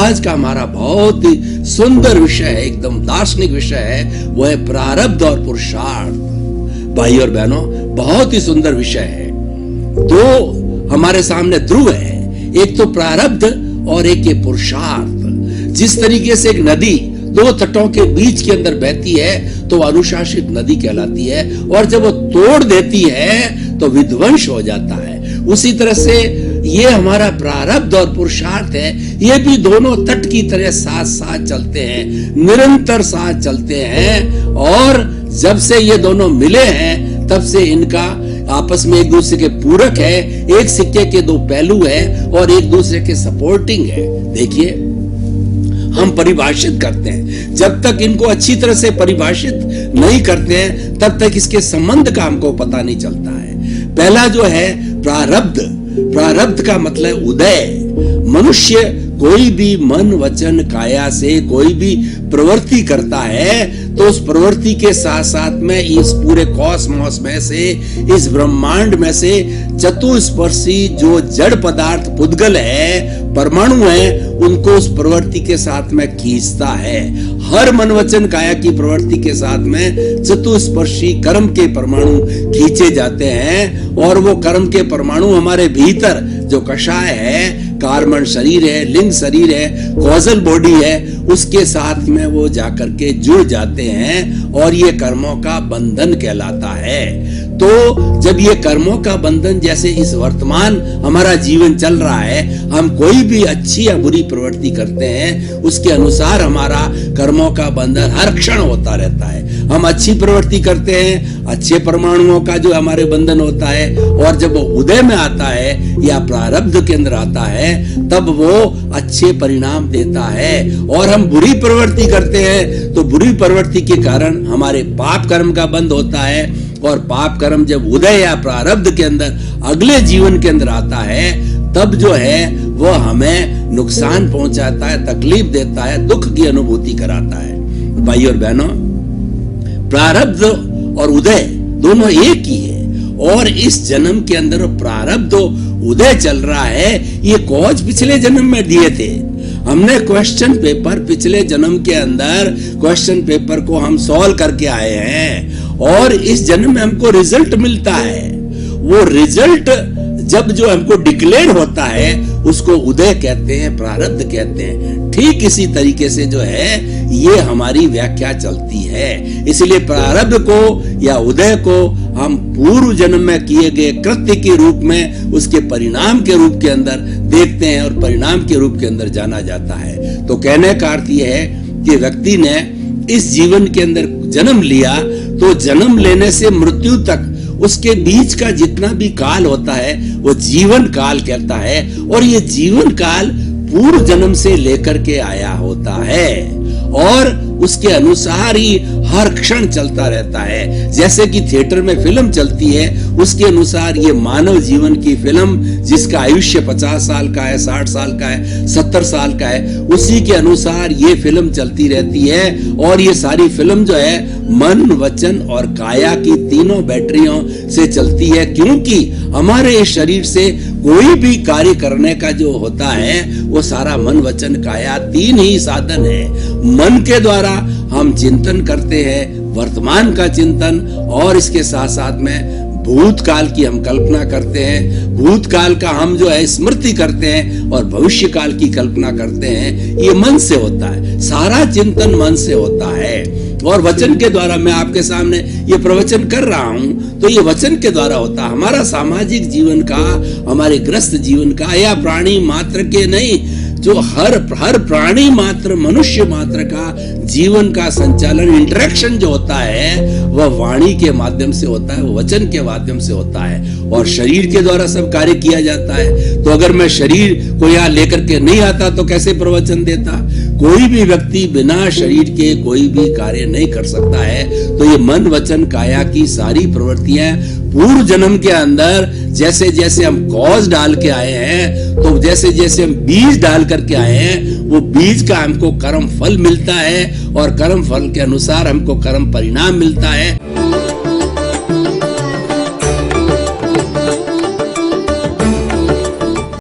आज का हमारा बहुत ही सुंदर विषय है, एकदम दार्शनिक विषय है, वो है प्रारब्ध और पुरुषार्थ। भाई और बहनों, बहुत ही सुंदर विषय है। दो हमारे सामने ध्रुव है, एक तो प्रारब्ध और एक ये पुरुषार्थ। जिस तरीके से एक नदी दो तटों के बीच के अंदर बहती है तो अनुशासित नदी कहलाती है, और जब वो तोड़ देती है तो विध्वंस हो जाता है। उसी तरह से ये हमारा प्रारब्ध और पुरुषार्थ है, ये भी दोनों तट की तरह साथ साथ चलते हैं, निरंतर साथ चलते हैं। और जब से ये दोनों मिले हैं तब से इनका आपस में एक दूसरे के पूरक है, एक सिक्के के दो पहलू है और एक दूसरे के सपोर्टिंग है। देखिए, हम परिभाषित करते हैं, जब तक इनको अच्छी तरह से परिभाषित नहीं करते हैं तब तक इसके संबंध का हमको पता नहीं चलता है। पहला जो है प्रारब्ध, प्रारब्ध का मतलब उदय। मनुष्य कोई भी मन वचन काया से कोई भी प्रवृत्ति करता है तो उस प्रवृत्ति के साथ साथ में इस पूरे कॉस्मोस में से, इस ब्रह्मांड में से चतुस्पर्शी जो जड़ पदार्थ पुद्गल है, परमाणु है, उनको उस प्रवृत्ति के साथ में खींचता है। हर मन वचन काया की प्रवृत्ति के साथ में चतुस्पर्शी कर्म के परमाणु खींचे जाते हैं, और वो कर्म के परमाणु हमारे भीतर जो कषाय है, कार्बन शरीर है, लिंग शरीर है, कॉजल बॉडी है, उसके साथ में वो जाकर के जुड़ जाते हैं और ये कर्मों का बंधन कहलाता है। तो जब ये कर्मों का बंधन, जैसे इस वर्तमान हमारा जीवन चल रहा है, हम कोई भी अच्छी या बुरी प्रवृत्ति करते हैं, उसके अनुसार हमारा कर्मों का बंधन हर क्षण होता रहता है। हम अच्छी प्रवृत्ति करते हैं, अच्छे परमाणुओं का जो हमारे बंधन होता है, और जब वो उदय में आता है या प्रारब्ध के अंदर आता है तब वो अच्छे परिणाम देता है। और हम बुरी प्रवृत्ति करते हैं तो बुरी प्रवृत्ति के कारण हमारे पाप कर्म का बंध होता है, और पाप कर्म जब उदय या प्रारब्ध के अंदर अगले जीवन के अंदर आता है तब जो है वो हमें नुकसान पहुंचाता है, तकलीफ देता है, दुख की अनुभूति कराता है। भाई और बहनों, प्रारब्ध और उदय दोनों एक ही है, और इस जन्म के अंदर प्रारब्ध उदय चल रहा है। ये कॉज पिछले जन्म में दिए थे, हमने क्वेश्चन पेपर पिछले जन्म के अंदर क्वेश्चन पेपर को हम सॉल्व करके आए हैं, और इस जन्म में हमको रिजल्ट मिलता है। वो रिजल्ट जब जो हमको डिक्लेयर होता है उसको उदय कहते हैं, प्रारब्ध कहते हैं। ठीक इसी तरीके से जो है ये हमारी व्याख्या चलती है। इसलिए प्रारब्ध को या उदय को हम पूर्व जन्म में किए गए कृत्य के रूप में, उसके परिणाम के रूप के अंदर देखते हैं और परिणाम के रूप के अंदर जाना जाता है। तो कहने का अर्थ यह है कि व्यक्ति ने इस जीवन के अंदर जन्म लिया तो जन्म लेने से मृत्यु तक उसके बीच का जितना भी काल होता है वो जीवन काल कहता है, और ये जीवन काल पूर्व जन्म से लेकर के आया होता है, और उसके अनुसार ही हर क्षण चलता रहता है। जैसे कि थिएटर में फिल्म चलती है, उसके अनुसार ये मानव जीवन की फिल्म, जिसका आयुष्य 50 साल का है, 60 साल का है, 70 साल का है, उसी के अनुसार ये फिल्म चलती रहती है। और ये सारी फिल्म जो है मन वचन और काया की तीनों बैटरियों से चलती है, क्योंकि हमारे इस शरीर से कोई भी कार्य करने का जो होता है वो सारा मन वचन काया, तीन ही साधन है। मन के द्वारा हम चिंतन करते हैं, वर्तमान का चिंतन, और इसके साथ साथ में भूतकाल की हम कल्पना करते हैं, भूतकाल का हम जो है स्मृति करते हैं, और भविष्य काल की कल्पना करते हैं। ये मन से होता है, सारा चिंतन मन से होता है। और वचन के द्वारा मैं आपके सामने ये प्रवचन कर रहा हूं तो ये वचन के द्वारा होता है। हमारा सामाजिक जीवन का, हमारे ग्रस्त जीवन का, या प्राणी मात्र के नहीं, जो हर प्राणी मात्र, मनुष्य मात्र का जीवन का संचालन, इंटरेक्शन जो होता है वह वाणी के माध्यम से होता है, वो वचन के माध्यम से होता है, और शरीर के द्वारा सब कार्य किया जाता है। तो अगर मैं शरीर को यहाँ लेकर के नहीं आता तो कैसे प्रवचन देता? कोई भी व्यक्ति बिना शरीर के कोई भी कार्य नहीं कर सकता है। तो ये मन वचन काया की सारी प्रवृत्तियां पूर्व जन्म के अंदर जैसे जैसे हम कॉज डाल के आए हैं, तो जैसे जैसे हम बीज डाल करके आए हैं, वो बीज का हमको कर्म फल मिलता है, और कर्म फल के अनुसार हमको कर्म परिणाम मिलता है।